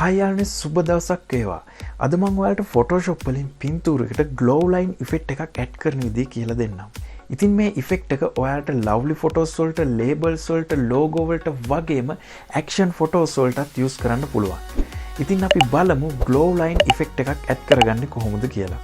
Hi යාළුවනේ සුබ දවසක් වේවා. අද මම ඔයාලට Photoshop වලින් පින්තූරයකට glow line effect එකක් add කරන විදිහ කියලා දෙන්නම්. ඉතින් මේ effect එක ඔයාලට lovely photos වලට, labels වලට, logo වලට වගේම action photos වලටත් use කරන්න පුළුවන්. ඉතින් අපි බලමු glow line effect එකක් add කරගන්නේ කොහොමද කියලා.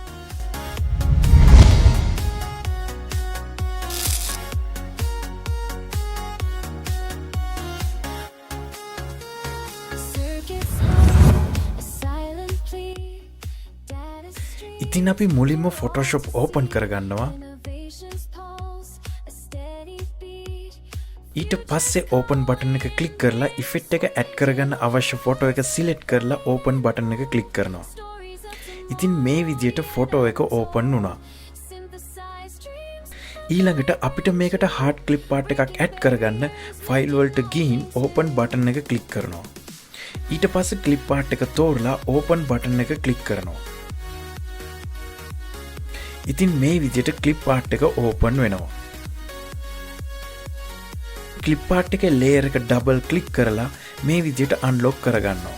ඉතින් අපි මුලින්ම Photoshop open කරගන්නවා. ඊට පස්සේ open button එක click කරලා effect එක add කරගන්න අවශ්‍ය photo එක select කරලා open button එක click කරනවා. ඉතින් මේ විදිහට photo එක open වුණා. ඊළඟට අපිට මේකට hard clip art එකක් add කරගන්න file වලට ගිහින් open button එක click කරනවා. ඊට පස්සේ clip art එක තෝරලා open button එක click කරනවා. ඉතින් මේ විදිහට clip art එක open වෙනවා. clip art එකේ layer එක double click කරලා මේ විදිහට unlock කරගන්නවා.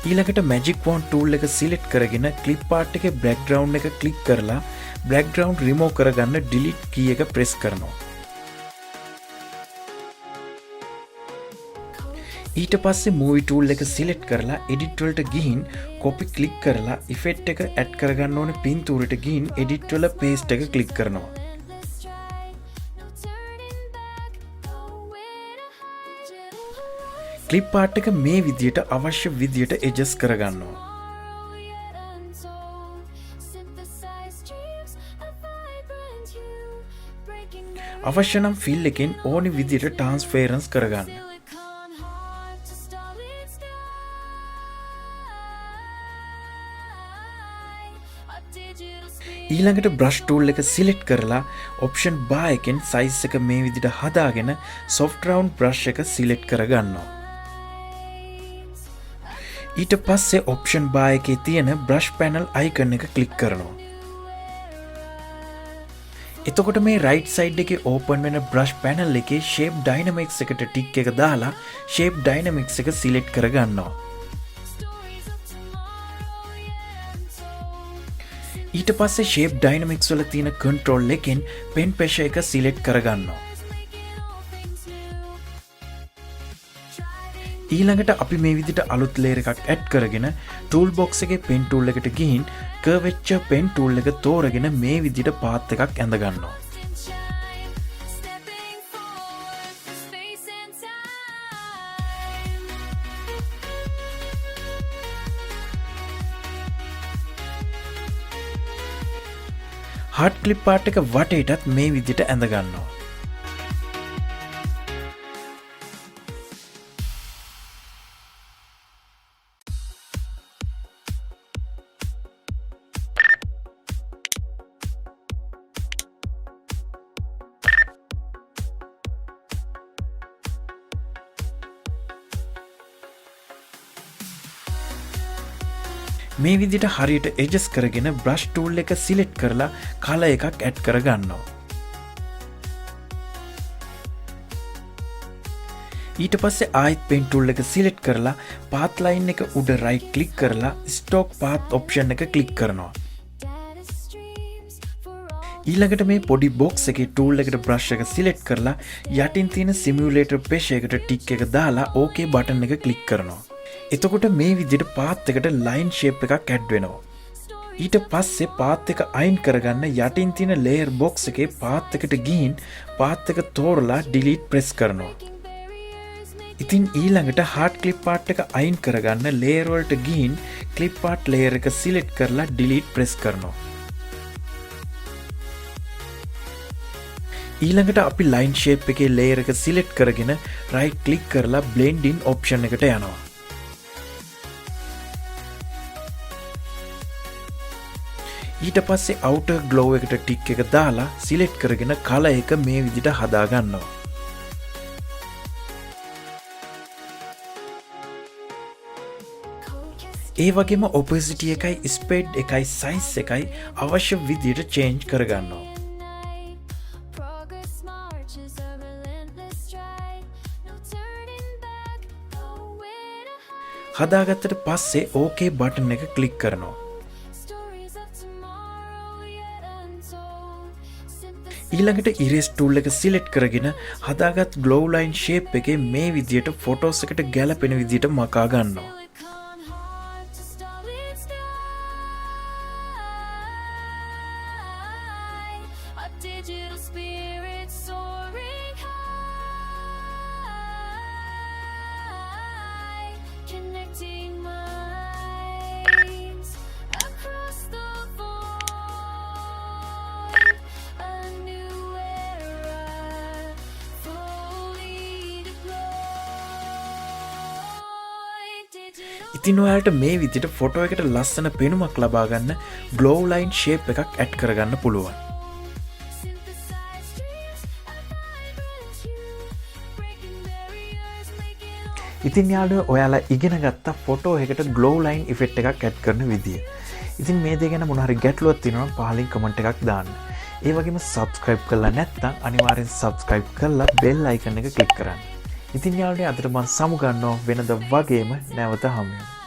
ඊළඟට magic wand tool එක select කරගෙන clip art එකේ background එක click කරලා background remove කරගන්න delete key එක press කරනවා. ඊට පස්සේ movie tool එක select කරලා edit වලට ගිහින් copy click කරලා effect එක add කරගන්න ඕනේ පින්තූරයට ගිහින් edit වල paste එක click කරනවා. clip art එක මේ විදියට අවශ්‍ය විදියට adjust කරගන්නවා. අවශ්‍ය නම් fill එකෙන් ඕනි විදියට transparency කරගන්න. ඊළඟට brush tool එක select කරලා option bar එකෙන් size එක මේ විදිහට හදාගෙන soft round brush එක select කරගන්නවා. ඊට පස්සේ option bar එකේ තියෙන brush panel icon එක click කරනවා. එතකොට මේ right side එකේ open වෙන brush panel එකේ shape dynamics එකට tick එක දාලා shape dynamics එක select කරගන්නවා. ඊට පස්සේ shape dynamics වල තියෙන control එකෙන් pen pressure එක select කරගන්නවා. ඊළඟට අපි මේ විදිහට අලුත් layer එකක් add කරගෙන toolbox එකේ pen tool එකට ගිහින් curvature pen tool එක තෝරගෙන මේ විදිහට path එකක් ඇඳ ගන්නවා. hard clip art එක වටේටත් මේ විදිහට ඇඳ ගන්නවා. මේ විදිහට හරියට adjust කරගෙන brush tool එක select කරලා color එකක් add කරගන්නවා. ඊට පස්සේ ආයෙත් pen tool එක select කරලා path line එක උඩ right click කරලා stock path option එක click කරනවා. ඊළඟට මේ පොඩි box එකේ tool එකට brush එක select කරලා යටින් තියෙන simulator mesh එකට tick එක දාලා OK button එක click කරනවා. එතකොට මේ විදිහට path එකට line shape එකක් add වෙනවා. ඊට පස්සේ path එක අයින් කරගන්න යටින් තියෙන layer box එකේ path එකට ගිහින් path එක තෝරලා delete press කරනවා. ඉතින් ඊළඟට hard clip art එක අයින් කරගන්න layer වලට ගිහින් clip art layer එක select කරලා delete press කරනවා. ඊළඟට අපි line shape එකේ layer එක select කරගෙන right click කරලා blend in option එකට යනවා. ඊට පස්සේ outer glow එකට tick එක දාලා select කරගෙන color එක මේ විදිහට හදා ගන්නවා. ඒ වගේම opacity එකයි speed එකයි size එකයි අවශ්‍ය විදිහට change කරගන්නවා. හදාගත්තට පස්සේ ඕකේ බටන් එක ක්ලික් කරනවා. ඊළඟට ඉරේස් ටූල් එක සිලෙක්ට් කරගෙන හදාගත් ග්ලෝ ලයින් ෂේප් එකේ මේ විදියට ෆොටෝස් එකට ගැලපෙන විදියට මකා ගන්නවා. ඉතින් ඔයාලට මේ විදිහට ෆොටෝ එකට ලස්සන පෙනුමක් ලබා ගන්න ග්ලෝ ලයින් ෂේප් එකක් ඇඩ් කරගන්න පුළුවන්. ඉතින් යාළුවෝ ඔයාලා ඉගෙන ගත්ත ෆොටෝ එකකට ග්ලෝ ලයින් ඉෆෙක්ට් එකක් ඇඩ් කරන විදිය. ඉතින් මේ දේ ගැන මොන හරි ගැටලුවක් තියෙනවා නම් පහලින් කමෙන්ට් එකක් දාන්න. ඒ වගේම subscribe කරලා නැත්නම් අනිවාර්යෙන් subscribe කරලා bell icon එක click කරන්න. ඉතින් යාළුවනේ අදට මම සමු ගන්නවා වෙනද වගේම නැවත හමු වෙනවා.